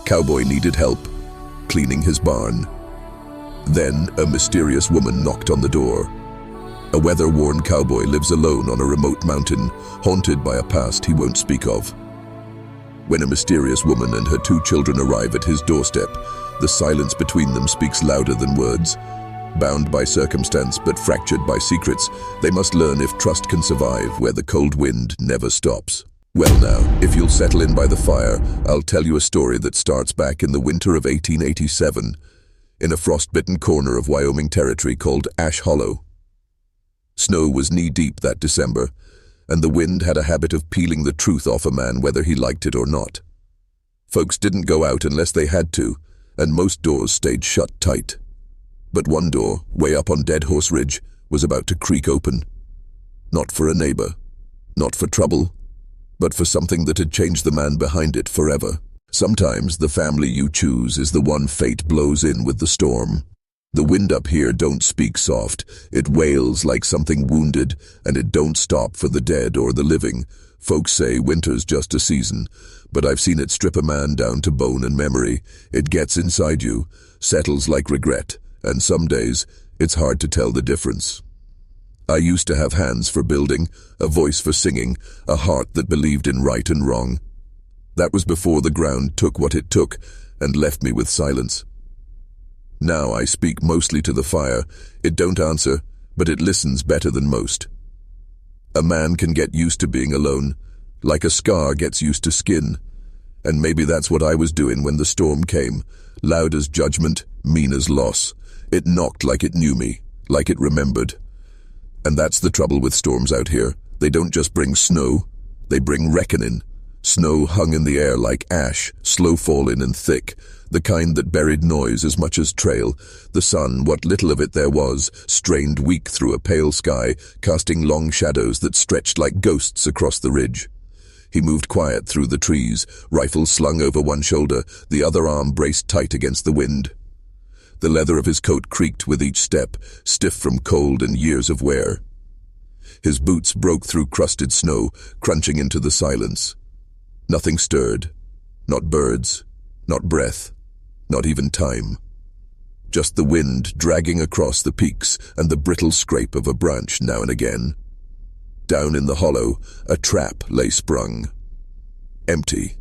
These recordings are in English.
Cowboy needed help, cleaning his barn. Then a mysterious woman knocked on the door. A weather-worn cowboy lives alone on a remote mountain, haunted by a past he won't speak of. When a mysterious woman and her 2 children arrive at his doorstep, the silence between them speaks louder than words. Bound by circumstance but fractured by secrets, they must learn if trust can survive where the cold wind never stops. Well now, if you'll settle in by the fire, I'll tell you a story that starts back in the winter of 1887, in a frost-bitten corner of Wyoming territory called Ash Hollow. Snow was knee-deep that December, and the wind had a habit of peeling the truth off a man whether he liked it or not. Folks didn't go out unless they had to, and most doors stayed shut tight. But one door, way up on Dead Horse Ridge, was about to creak open. Not for a neighbor, not for trouble, but for something that had changed the man behind it forever. Sometimes the family you choose is the one fate blows in with the storm. The wind up here don't speak soft, it wails like something wounded, and it don't stop for the dead or the living. Folks say winter's just a season, but I've seen it strip a man down to bone and memory. It gets inside you, settles like regret, and some days it's hard to tell the difference. I used to have hands for building, a voice for singing, a heart that believed in right and wrong. That was before the ground took what it took and left me with silence. Now I speak mostly to the fire. It don't answer, but it listens better than most. A man can get used to being alone, like a scar gets used to skin. And maybe that's what I was doing when the storm came, loud as judgment, mean as loss. It knocked like it knew me, like it remembered. And that's the trouble with storms out here. They don't just bring snow, they bring reckoning. Snow hung in the air like ash, slow-falling and thick, the kind that buried noise as much as trail. The sun, what little of it there was, strained weak through a pale sky, casting long shadows that stretched like ghosts across the ridge. He moved quiet through the trees, rifle slung over one shoulder, the other arm braced tight against the wind. The leather of his coat creaked with each step, stiff from cold and years of wear. His boots broke through crusted snow, crunching into the silence. Nothing stirred. Not birds, not breath, not even time. Just the wind dragging across the peaks and the brittle scrape of a branch now and again. Down in the hollow, a trap lay sprung. Empty.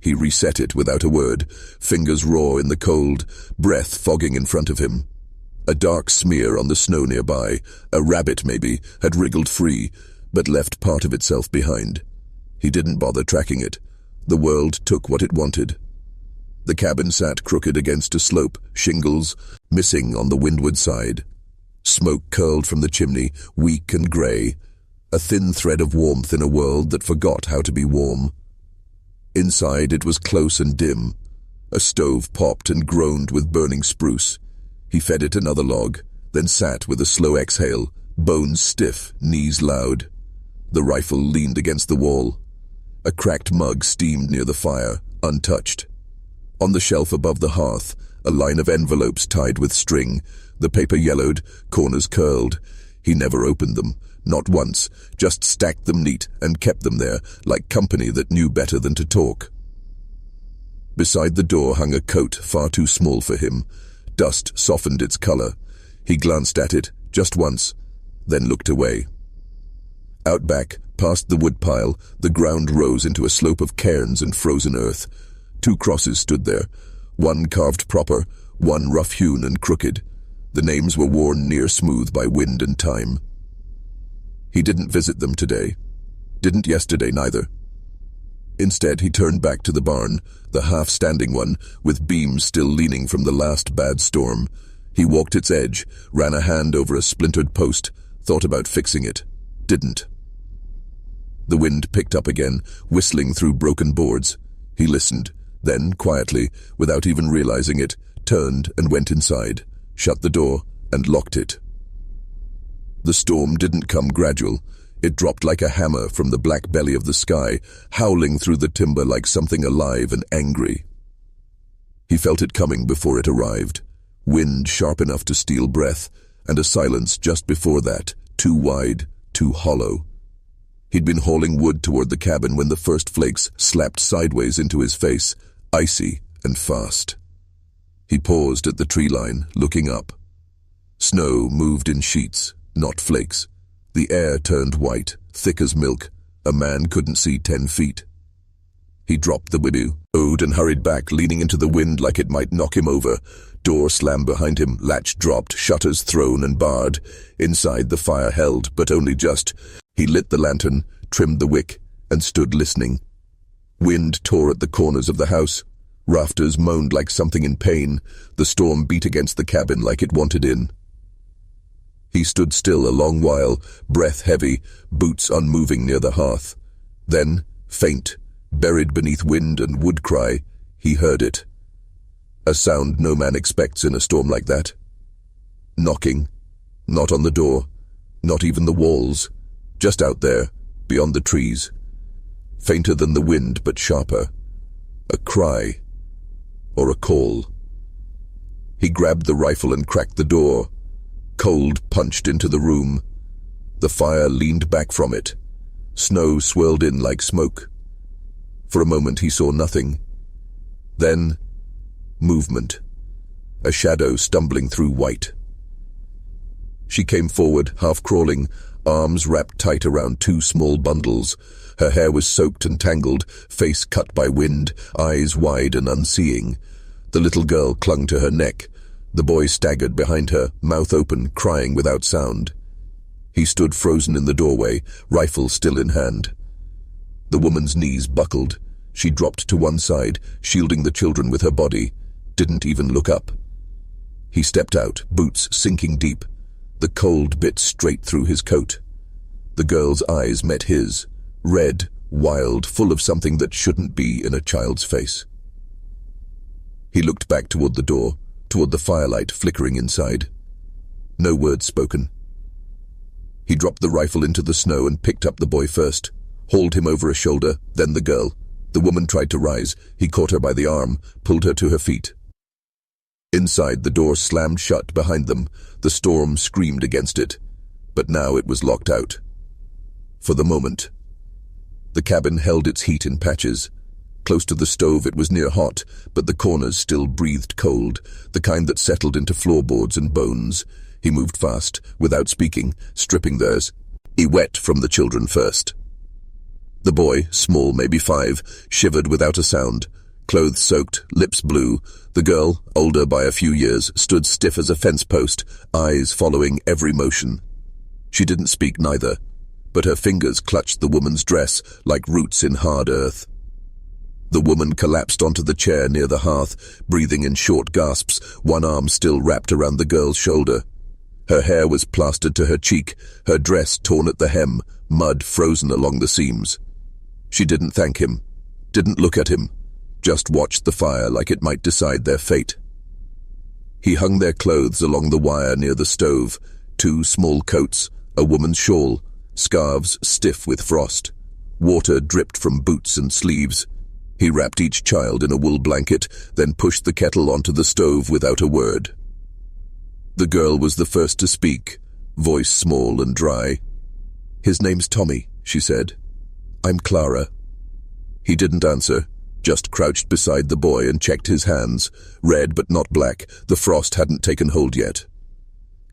He reset it without a word, fingers raw in the cold, breath fogging in front of him. A dark smear on the snow nearby, a rabbit maybe, had wriggled free, but left part of itself behind. He didn't bother tracking it. The world took what it wanted. The cabin sat crooked against a slope, shingles missing on the windward side. Smoke curled from the chimney, weak and grey, a thin thread of warmth in a world that forgot how to be warm. Inside it was close and dim. A stove popped and groaned with burning spruce. He fed it another log, then sat with a slow exhale, bones stiff, knees loud. The rifle leaned against the wall. A cracked mug steamed near the fire, untouched. On the shelf above the hearth, a line of envelopes tied with string, the paper yellowed, corners curled. He never opened them, not once, just stacked them neat and kept them there, like company that knew better than to talk. Beside the door hung a coat far too small for him. Dust softened its color. He glanced at it, just once, then looked away. Out back, past the woodpile, the ground rose into a slope of cairns and frozen earth. 2 crosses stood there, one carved proper, one rough-hewn and crooked. The names were worn near smooth by wind and time. He didn't visit them today. Didn't yesterday neither. Instead, he turned back to the barn, the half-standing one, with beams still leaning from the last bad storm. He walked its edge, ran a hand over a splintered post, thought about fixing it. Didn't. The wind picked up again, whistling through broken boards. He listened, then, quietly, without even realizing it, turned and went inside, shut the door, and locked it. The storm didn't come gradual. It dropped like a hammer from the black belly of the sky, howling through the timber like something alive and angry. He felt it coming before it arrived. Wind sharp enough to steal breath, and a silence just before that, too wide, too hollow. He'd been hauling wood toward the cabin when the first flakes slapped sideways into his face, icy and fast. He paused at the tree line, looking up. Snow moved in sheets, not flakes. The air turned white, thick as milk. A man couldn't see 10 feet. He dropped the widow, owed and hurried back, leaning into the wind like it might knock him over. Door slammed behind him, latch dropped, shutters thrown and barred. Inside the fire held, but only just. He lit the lantern, trimmed the wick, and stood listening. Wind tore at the corners of the house. Rafters moaned like something in pain. The storm beat against the cabin like it wanted in. He stood still a long while, breath heavy, boots unmoving near the hearth. Then, faint, buried beneath wind and wood cry, he heard it. A sound no man expects in a storm like that. Knocking. Not on the door, not even the walls. Just out there, beyond the trees. Fainter than the wind, but sharper. A cry. Or a call. He grabbed the rifle and cracked the door. Cold punched into the room. The fire leaned back from it. Snow swirled in like smoke. For a moment he saw nothing. Then, movement. A shadow stumbling through white. She came forward, half crawling, arms wrapped tight around 2 small bundles. Her hair was soaked and tangled, face cut by wind, eyes wide and unseeing. The little girl clung to her neck. The boy staggered behind her, mouth open, crying without sound. He stood frozen in the doorway, rifle still in hand. The woman's knees buckled. She dropped to one side, shielding the children with her body. Didn't even look up. He stepped out, boots sinking deep. The cold bit straight through his coat. The girl's eyes met his, red, wild, full of something that shouldn't be in a child's face. He looked back toward the door, toward the firelight flickering inside. No word spoken. He dropped the rifle into the snow and picked up the boy first, hauled him over a shoulder, then the girl. The woman tried to rise. He caught her by the arm, pulled her to her feet. Inside, the door slammed shut behind them. The storm screamed against it, but now it was locked out. For the moment. The cabin held its heat in patches. Close to the stove it was near hot, but the corners still breathed cold, the kind that settled into floorboards and bones. He moved fast, without speaking, stripping theirs. He wet from the children first. The boy, small, maybe 5, shivered without a sound, clothes soaked, lips blue. The girl, older by a few years, stood stiff as a fence post, eyes following every motion. She didn't speak neither, but her fingers clutched the woman's dress like roots in hard earth. The woman collapsed onto the chair near the hearth, breathing in short gasps, one arm still wrapped around the girl's shoulder. Her hair was plastered to her cheek, her dress torn at the hem, mud frozen along the seams. She didn't thank him, didn't look at him, just watched the fire like it might decide their fate. He hung their clothes along the wire near the stove, 2 small coats, a woman's shawl, scarves stiff with frost. Water dripped from boots and sleeves. He wrapped each child in a wool blanket, then pushed the kettle onto the stove without a word. The girl was the first to speak, voice small and dry. "His name's Tommy," she said. "I'm Clara." He didn't answer, just crouched beside the boy and checked his hands, red but not black. The frost hadn't taken hold yet.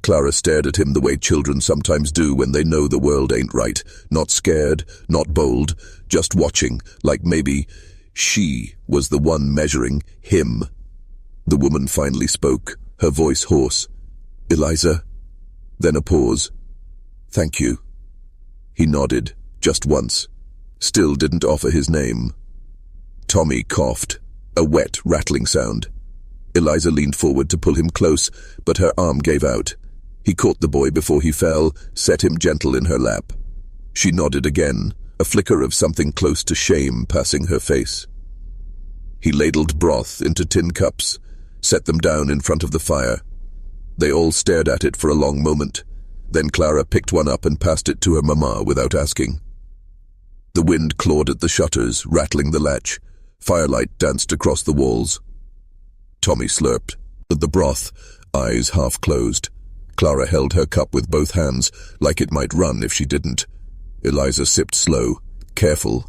Clara stared at him the way children sometimes do when they know the world ain't right, not scared, not bold, just watching, like maybe she was the one measuring him. The woman finally spoke, her voice hoarse. "Eliza?" Then a pause. "Thank you." He nodded, just once. Still didn't offer his name. Tommy coughed, a wet, rattling sound. Eliza leaned forward to pull him close, but her arm gave out. He caught the boy before he fell, set him gentle in her lap. She nodded again, a flicker of something close to shame passing her face. He ladled broth into tin cups, set them down in front of the fire. They all stared at it for a long moment. Then Clara picked one up and passed it to her mama without asking. The wind clawed at the shutters, rattling the latch. Firelight danced across the walls. Tommy slurped at the broth, eyes half closed. Clara held her cup with both hands, like it might run if she didn't. Eliza sipped slow, careful.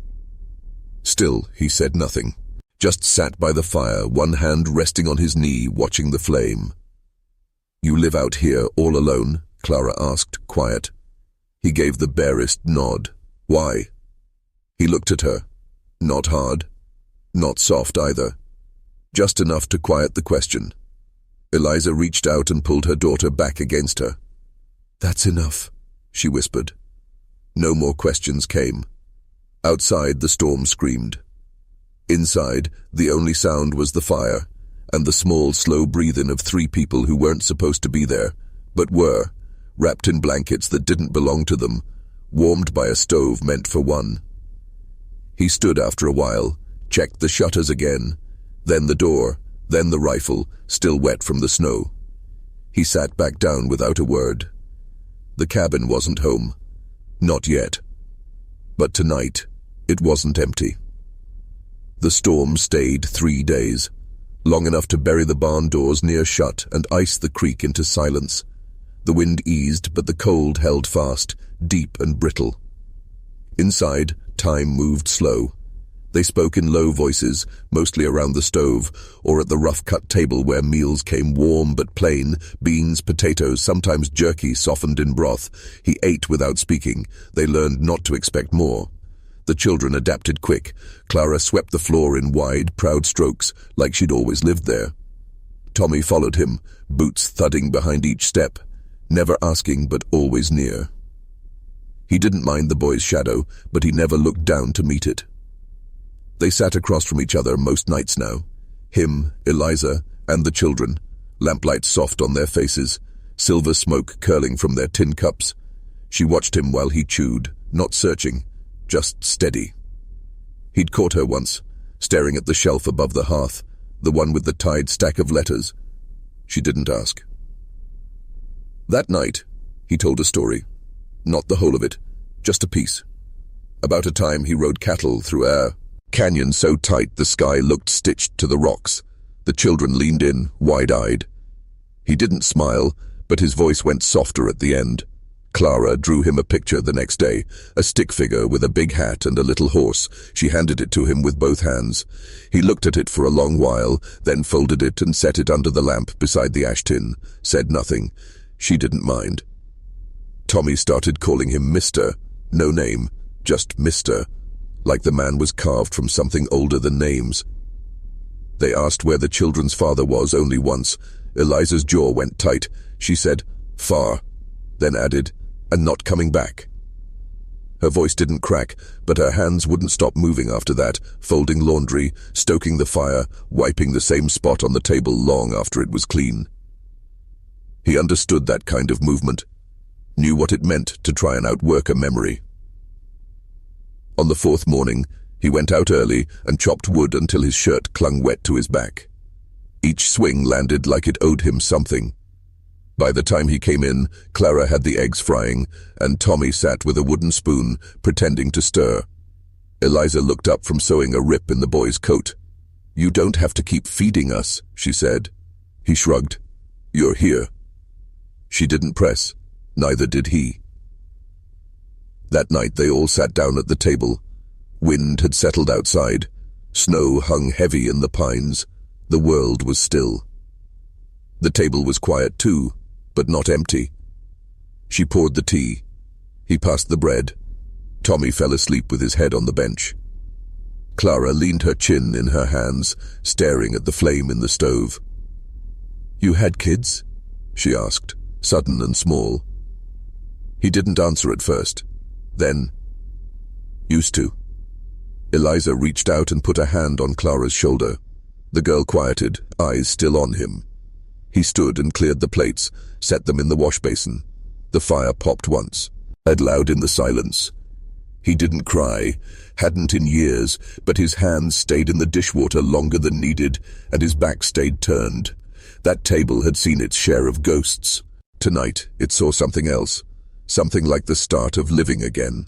Still, he said nothing. just sat by the fire, one hand resting on his knee, watching the flame. "You live out here all alone?" Clara asked, quiet. He gave the barest nod. "Why?" He looked at her. Not hard, not soft either. Just enough to quiet the question. Eliza reached out and pulled her daughter back against her. "That's enough," she whispered. No more questions came. Outside, the storm screamed. Inside, the only sound was the fire, and the small, slow breathing of three people who weren't supposed to be there, but were, wrapped in blankets that didn't belong to them, warmed by a stove meant for one. He stood after a while, checked the shutters again, then the door, then the rifle, still wet from the snow. He sat back down without a word. The cabin wasn't home. Not yet. But tonight, it wasn't empty. The storm stayed 3 days, long enough to bury the barn doors near shut and ice the creek into silence. The wind eased, but the cold held fast, deep and brittle. Inside, time moved slow. They spoke in low voices, mostly around the stove, or at the rough-cut table where meals came warm but plain, beans, potatoes, sometimes jerky softened in broth. He ate without speaking. They learned not to expect more. The children adapted quick. Clara swept the floor in wide, proud strokes, like she'd always lived there. Tommy followed him, boots thudding behind each step, never asking but always near. He didn't mind the boy's shadow, but he never looked down to meet it. They sat across from each other most nights now. Him, Eliza, and the children, lamplight soft on their faces, silver smoke curling from their tin cups. She watched him while he chewed, not searching, just steady. He'd caught her once, staring at the shelf above the hearth, the one with the tied stack of letters. She didn't ask. That night, he told a story. Not the whole of it, just a piece. About a time he rode cattle through a canyon so tight the sky looked stitched to the rocks. The children leaned in, wide-eyed. He didn't smile, but his voice went softer at the end. Clara drew him a picture the next day, a stick figure with a big hat and a little horse. She handed it to him with both hands. He looked at it for a long while, then folded it and set it under the lamp beside the ash tin, said nothing. She didn't mind. Tommy started calling him Mr., no name, just Mr., like the man was carved from something older than names. They asked where the children's father was only once. Eliza's jaw went tight. She said, "Far," then added, "and not coming back." Her voice didn't crack, but her hands wouldn't stop moving after that, folding laundry, stoking the fire, wiping the same spot on the table long after it was clean. He understood that kind of movement, knew what it meant to try and outwork a memory. On the fourth morning, he went out early and chopped wood until his shirt clung wet to his back. Each swing landed like it owed him something. By the time he came in, Clara had the eggs frying, and Tommy sat with a wooden spoon, pretending to stir. Eliza looked up from sewing a rip in the boy's coat. "You don't have to keep feeding us," she said. He shrugged. "You're here." She didn't press. Neither did he. That night they all sat down at the table. Wind had settled outside. Snow hung heavy in the pines. The world was still. The table was quiet too, but not empty. She poured the tea. He passed the bread. Tommy fell asleep with his head on the bench. Clara leaned her chin in her hands, staring at the flame in the stove. "You had kids?" she asked, sudden and small. He didn't answer at first. Then, "Used to." Eliza reached out and put a hand on Clara's shoulder. The girl quieted, eyes still on him. He stood and cleared the plates, set them in the wash basin. The fire popped once, heard loud in the silence. He didn't cry, hadn't in years, but his hands stayed in the dishwater longer than needed, and his back stayed turned. That table had seen its share of ghosts. Tonight, it saw something else, something like the start of living again.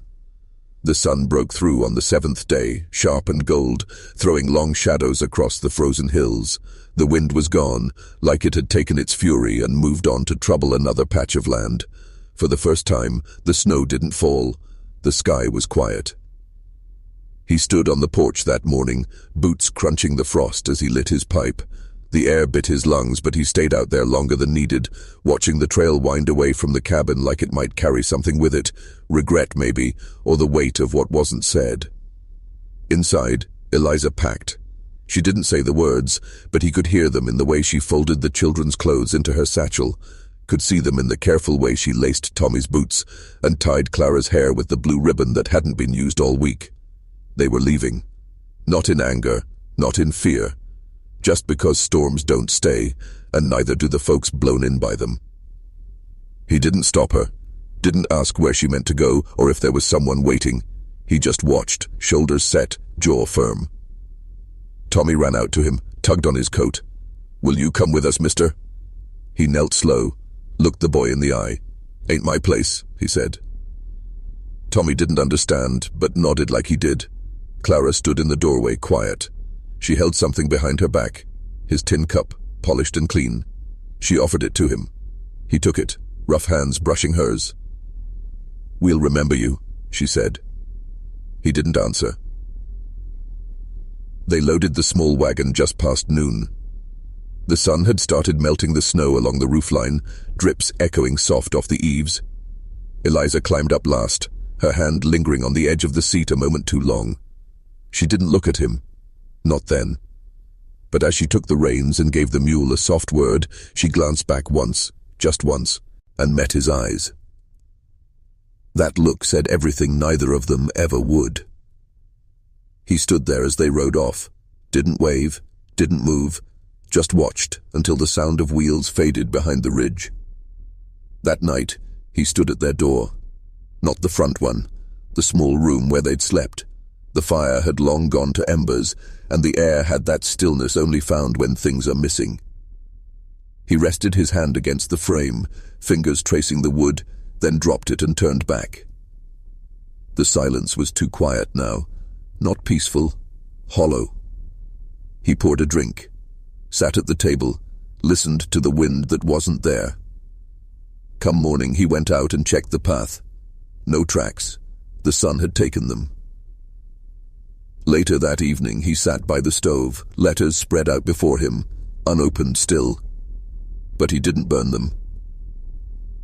The sun broke through on the 7th day, sharp and gold, throwing long shadows across the frozen hills. The wind was gone, like it had taken its fury and moved on to trouble another patch of land. For the first time, the snow didn't fall. The sky was quiet. He stood on the porch that morning, boots crunching the frost as he lit his pipe. The air bit his lungs, but he stayed out there longer than needed, watching the trail wind away from the cabin like it might carry something with it, regret maybe, or the weight of what wasn't said. Inside, Eliza packed. She didn't say the words, but he could hear them in the way she folded the children's clothes into her satchel, could see them in the careful way she laced Tommy's boots and tied Clara's hair with the blue ribbon that hadn't been used all week. They were leaving. Not in anger, not in fear. Just because storms don't stay, and neither do the folks blown in by them. He didn't stop her, didn't ask where she meant to go or if there was someone waiting. He just watched, shoulders set, jaw firm. Tommy ran out to him, tugged on his coat. "Will you come with us, mister?" He knelt slow, looked the boy in the eye. "Ain't my place," he said. Tommy didn't understand, but nodded like he did. Clara stood in the doorway, quiet. She held something behind her back, his tin cup, polished and clean. She offered it to him. He took it, rough hands brushing hers. "We'll remember you," she said. He didn't answer. They loaded the small wagon just past noon. The sun had started melting the snow along the roofline, drips echoing soft off the eaves. Eliza climbed up last, her hand lingering on the edge of the seat a moment too long. She didn't look at him. Not then. But as she took the reins and gave the mule a soft word, she glanced back once, just once, and met his eyes. That look said everything neither of them ever would. He stood there as they rode off, didn't wave, didn't move, just watched until the sound of wheels faded behind the ridge. That night, he stood at their door. Not the front one, the small room where they'd slept. The fire had long gone to embers, and the air had that stillness only found when things are missing. He rested his hand against the frame, fingers tracing the wood, then dropped it and turned back. The silence was too quiet now, not peaceful, hollow. He poured a drink, sat at the table, listened to the wind that wasn't there. Come morning, he went out and checked the path. No tracks. The sun had taken them. Later that evening, he sat by the stove, letters spread out before him, unopened still. But he didn't burn them.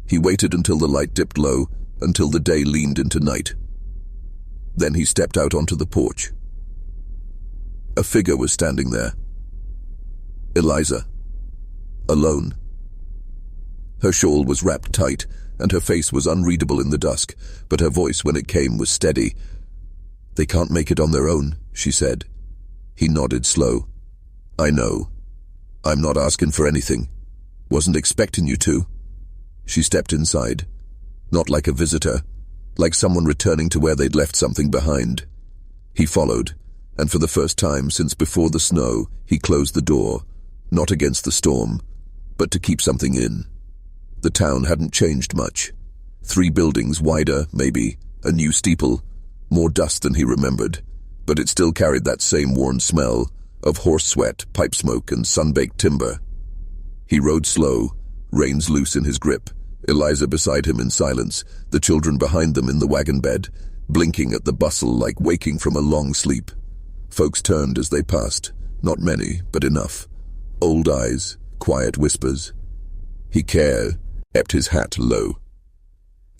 He waited until the light dipped low, until the day leaned into night. Then he stepped out onto the porch. A figure was standing there. Eliza. Alone. Her shawl was wrapped tight, and her face was unreadable in the dusk, but her voice when it came was steady. "They can't make it on their own," she said. He nodded slow. "I know. I'm not asking for anything. Wasn't expecting you to." She stepped inside. Not like a visitor, like someone returning to where they'd left something behind. He followed, and for the first time since before the snow, he closed the door, not against the storm, but to keep something in. The town hadn't changed much. 3 buildings wider, maybe, a new steeple, more dust than he remembered, but it still carried that same worn smell of horse sweat, pipe smoke, and sun-baked timber. He rode slow, reins loose in his grip, Eliza beside him in silence, the children behind them in the wagon bed, blinking at the bustle like waking from a long sleep. Folks turned as they passed, not many, but enough. Old eyes, quiet whispers. He kept his hat low.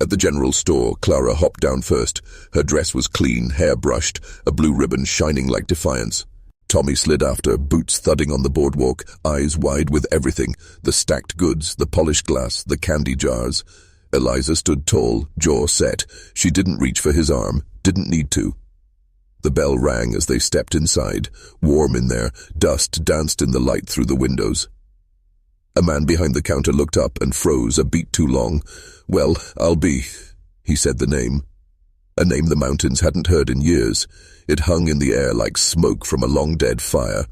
At the general store, Clara hopped down first. Her dress was clean, hair brushed, a blue ribbon shining like defiance. Tommy slid after, boots thudding on the boardwalk, eyes wide with everything, the stacked goods, the polished glass, the candy jars. Eliza stood tall, jaw set. She didn't reach for his arm, didn't need to. The bell rang as they stepped inside. Warm in there, dust danced in the light through the windows. A man behind the counter looked up and froze a beat too long. "Well, I'll be," he said the name. A name the mountains hadn't heard in years. It hung in the air like smoke from a long-dead fire.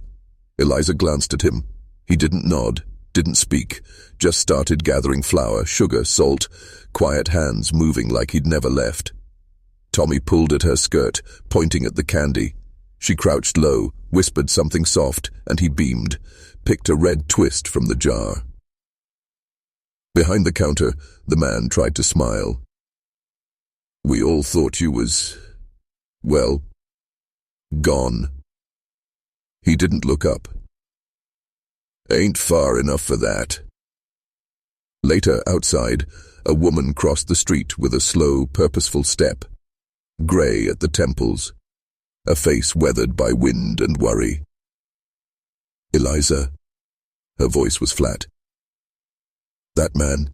Eliza glanced at him. He didn't nod, didn't speak, just started gathering flour, sugar, salt, quiet hands moving like he'd never left. Tommy pulled at her skirt, pointing at the candy. She crouched low, whispered something soft, and he beamed, picked a red twist from the jar. Behind the counter, the man tried to smile. "We all thought you was, well, Gone. He didn't look up. Ain't far enough for that. Later, outside, a woman crossed the street with a slow, purposeful step, grey at the temples, a face weathered by wind and worry. Eliza. Her voice was flat. That man.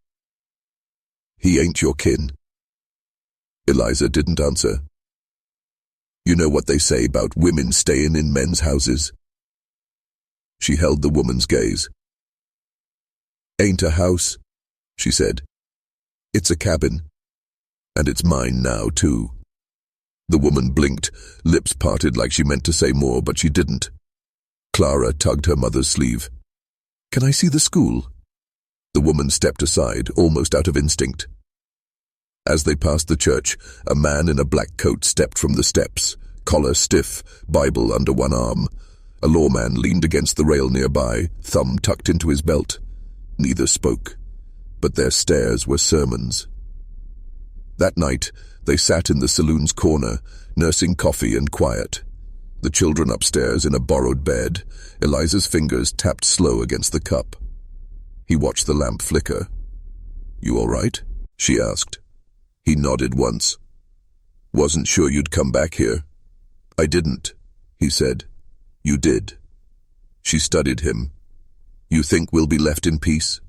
He ain't your kin. Eliza didn't answer. You know what they say about women staying in men's houses? She held the woman's gaze. Ain't a house, she said. It's a cabin. And it's mine now, too. The woman blinked, lips parted like she meant to say more, but she didn't. Clara tugged her mother's sleeve. Can I see the school? The woman stepped aside, almost out of instinct. As they passed the church, a man in a black coat stepped from the steps, collar stiff, Bible under one arm. A lawman leaned against the rail nearby, thumb tucked into his belt. Neither spoke, but their stares were sermons. That night, they sat in the saloon's corner, nursing coffee and quiet. The children upstairs in a borrowed bed, Eliza's fingers tapped slow against the cup. He watched the lamp flicker. You all right? She asked. He nodded once. Wasn't sure you'd come back here. I didn't, he said. You did. She studied him. You think we'll be left in peace?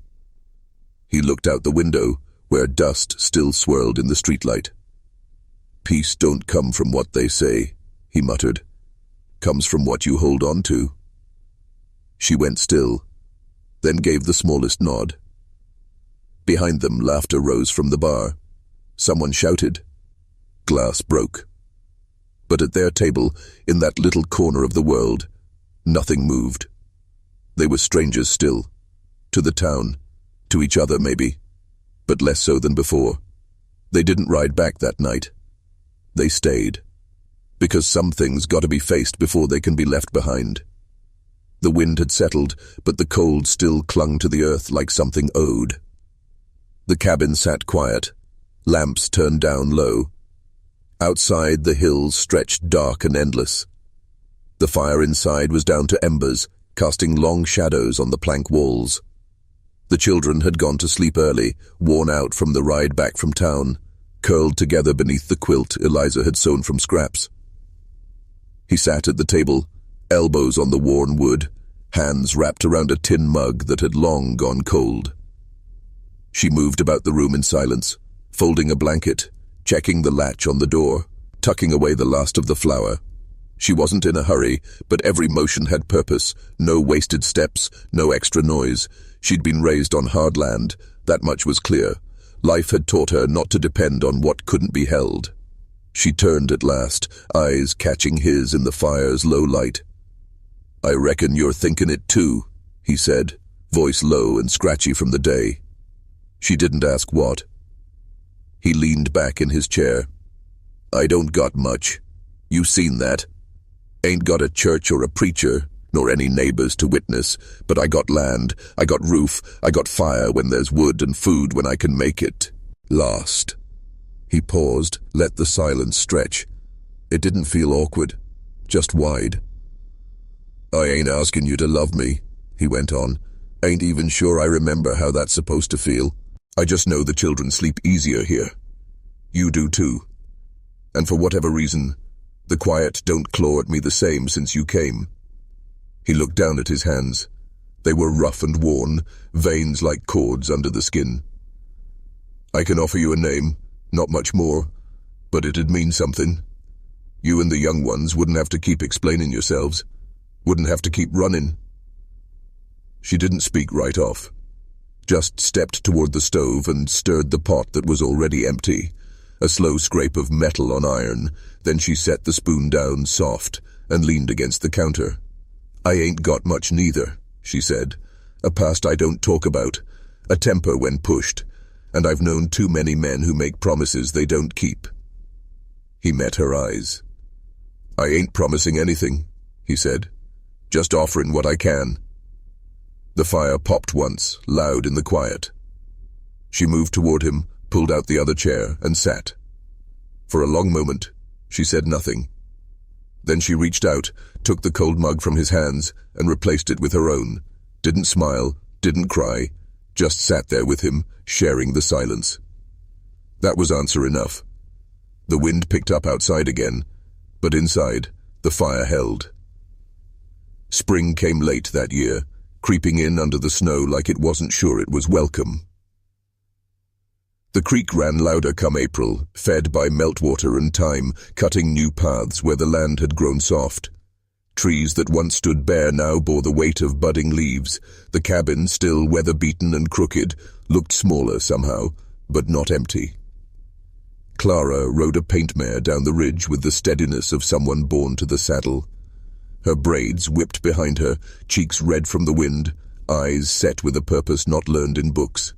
He looked out the window, where dust still swirled in the streetlight. Peace don't come from what they say, he muttered. Comes from what you hold on to. She went still, then gave the smallest nod. Behind them, laughter rose from the bar. Someone shouted. Glass broke. But at their table, in that little corner of the world, nothing moved. They were strangers still. To the town. To each other, maybe. But less so than before. They didn't ride back that night. They stayed. Because some things got to be faced before they can be left behind. The wind had settled, but the cold still clung to the earth like something owed. The cabin sat quiet, lamps turned down low. Outside, the hills stretched dark and endless. The fire inside was down to embers, casting long shadows on the plank walls. The children had gone to sleep early, worn out from the ride back from town, curled together beneath the quilt Eliza had sewn from scraps. He sat at the table, elbows on the worn wood, hands wrapped around a tin mug that had long gone cold. She moved about the room in silence, folding a blanket, checking the latch on the door, tucking away the last of the flour. She wasn't in a hurry, but every motion had purpose, no wasted steps, no extra noise. She'd been raised on hard land, that much was clear. Life had taught her not to depend on what couldn't be held. She turned at last, eyes catching his in the fire's low light. I reckon you're thinking it too, he said, voice low and scratchy from the day. She didn't ask what. He leaned back in his chair. I don't got much. You seen that. Ain't got a church or a preacher, nor any neighbors to witness, but I got land, I got roof, I got fire when there's wood and food when I can make it. Last. He paused, let the silence stretch. It didn't feel awkward, just wide. I ain't asking you to love me, he went on. Ain't even sure I remember how that's supposed to feel. I just know the children sleep easier here. You do too. And for whatever reason, the quiet don't claw at me the same since you came. He looked down at his hands. They were rough and worn, veins like cords under the skin. I can offer you a name, not much more, but it'd mean something. You and the young ones wouldn't have to keep explaining yourselves, wouldn't have to keep running. She didn't speak right off, just stepped toward the stove and stirred the pot that was already empty, a slow scrape of metal on iron. Then she set the spoon down soft and leaned against the counter. I ain't got much neither, she said, a past I don't talk about, a temper when pushed, and I've known too many men who make promises they don't keep. He met her eyes. I ain't promising anything, he said, just offering what I can. The fire popped once, loud in the quiet. She moved toward him, pulled out the other chair, and sat. For a long moment, she said nothing. Then she reached out, took the cold mug from his hands, and replaced it with her own. Didn't smile, didn't cry, just sat there with him, sharing the silence. That was answer enough. The wind picked up outside again, but inside, the fire held. Spring came late that year, creeping in under the snow like it wasn't sure it was welcome. The creek ran louder come April, fed by meltwater and time, cutting new paths where the land had grown soft. Trees that once stood bare now bore the weight of budding leaves. The cabin, still weather-beaten and crooked, looked smaller somehow, but not empty. Clara rode a paint mare down the ridge with the steadiness of someone born to the saddle. Her braids whipped behind her, cheeks red from the wind, eyes set with a purpose not learned in books.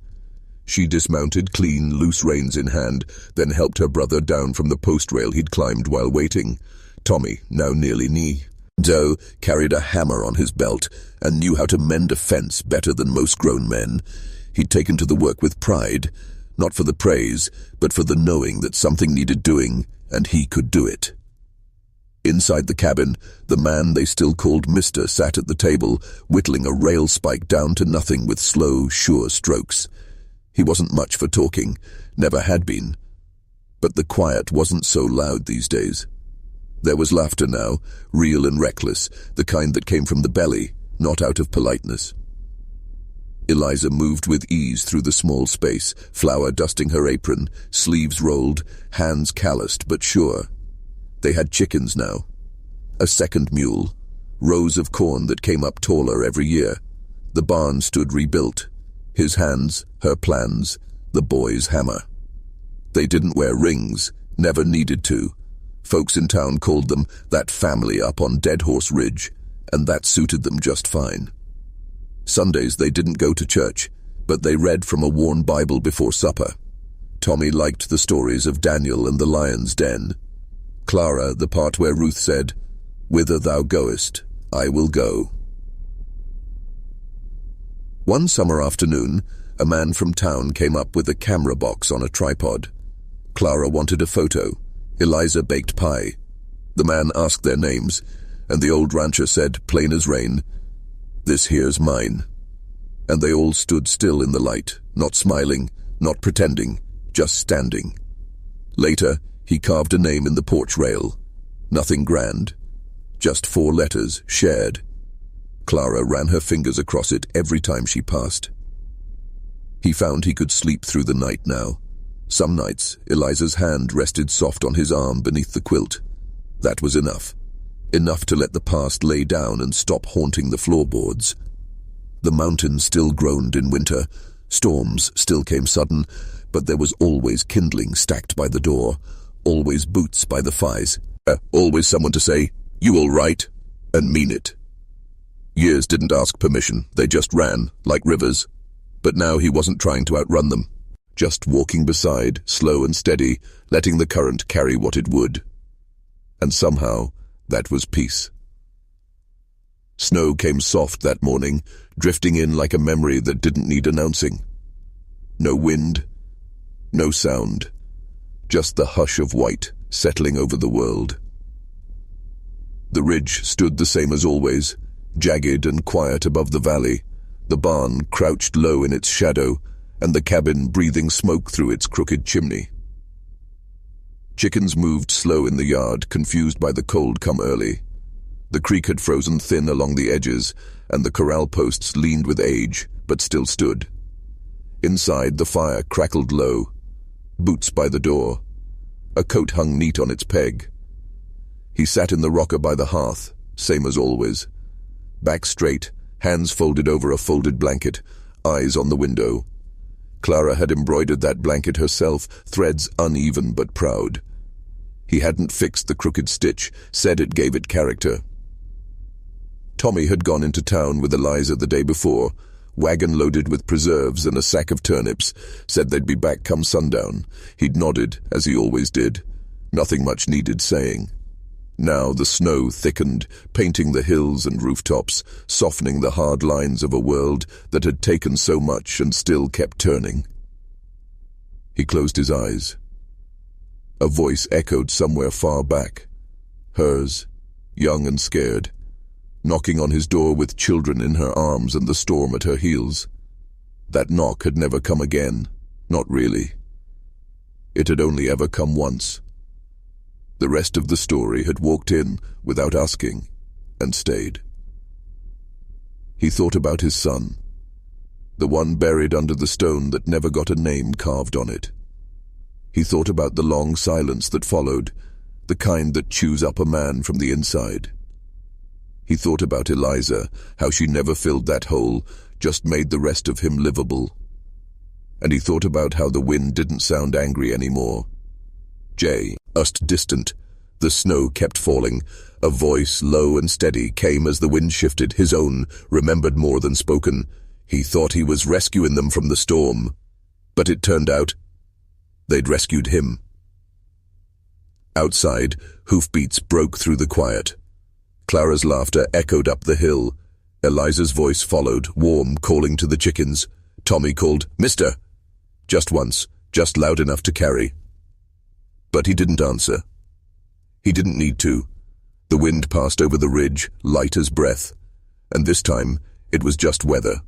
She dismounted, clean, loose reins in hand, then helped her brother down from the post rail he'd climbed while waiting. Tommy, now nearly knee. Joe carried a hammer on his belt and knew how to mend a fence better than most grown men. He'd taken to the work with pride, not for the praise, but for the knowing that something needed doing, and he could do it. Inside the cabin, the man they still called Mister sat at the table, whittling a rail spike down to nothing with slow, sure strokes. He wasn't much for talking, never had been. But the quiet wasn't so loud these days. There was laughter now, real and reckless, the kind that came from the belly, not out of politeness. Eliza moved with ease through the small space, flour dusting her apron, sleeves rolled, hands calloused but sure. They had chickens now. A second mule. Rows of corn that came up taller every year. The barn stood rebuilt. His hands, her plans, the boy's hammer. They didn't wear rings, never needed to. Folks in town called them that family up on Dead Horse Ridge, and that suited them just fine. Sundays they didn't go to church, but they read from a worn Bible before supper. Tommy liked the stories of Daniel and the lion's den. Clara, the part where Ruth said, "Whither thou goest, I will go." One summer afternoon, a man from town came up with a camera box on a tripod. Clara wanted a photo. Eliza baked pie. The man asked their names, and the old rancher said, plain as rain, "This here's mine." And they all stood still in the light, not smiling, not pretending, just standing. Later, he carved a name in the porch rail. Nothing grand. Just 4 letters, shared. Clara ran her fingers across it every time she passed. He found he could sleep through the night now. Some nights, Eliza's hand rested soft on his arm beneath the quilt. That was enough. Enough to let the past lay down and stop haunting the floorboards. The mountain still groaned in winter. Storms still came sudden, but there was always kindling stacked by the door, always boots by the fires, always someone to say, "You all right?" and mean it. Years didn't ask permission, they just ran, like rivers. But now he wasn't trying to outrun them, just walking beside, slow and steady, letting the current carry what it would. And somehow, that was peace. Snow came soft that morning, drifting in like a memory that didn't need announcing. No wind, no sound, just the hush of white settling over the world. The ridge stood the same as always, jagged and quiet above the valley, the barn crouched low in its shadow, and the cabin breathing smoke through its crooked chimney. Chickens moved slow in the yard, confused by the cold come early. The creek had frozen thin along the edges, and the corral posts leaned with age, but still stood. Inside, the fire crackled low. Boots by the door. A coat hung neat on its peg. He sat in the rocker by the hearth, same as always. Back straight, hands folded over a folded blanket, eyes on the window. Clara had embroidered that blanket herself, threads uneven but proud. He hadn't fixed the crooked stitch, said it gave it character. Tommy had gone into town with Eliza the day before, wagon loaded with preserves and a sack of turnips, said they'd be back come sundown. He'd nodded, as he always did. Nothing much needed saying. Now the snow thickened, painting the hills and rooftops, softening the hard lines of a world that had taken so much and still kept turning. He closed his eyes. A voice echoed somewhere far back. Hers, young and scared, knocking on his door with children in her arms and the storm at her heels. That knock had never come again, not really. It had only ever come once. The rest of the story had walked in without asking and stayed. He thought about his son, the one buried under the stone that never got a name carved on it. He thought about the long silence that followed, the kind that chews up a man from the inside. He thought about Eliza, how she never filled that hole, just made the rest of him livable. And he thought about how the wind didn't sound angry anymore. Just distant. The snow kept falling. A voice, low and steady, came as the wind shifted, his own, remembered more than spoken. He thought he was rescuing them from the storm. But it turned out they'd rescued him. Outside, hoofbeats broke through the quiet. Clara's laughter echoed up the hill. Eliza's voice followed, warm, calling to the chickens. Tommy called, "Mister!" Just once, just loud enough to carry. But he didn't answer. He didn't need to. The wind passed over the ridge, light as breath. And this time, it was just weather,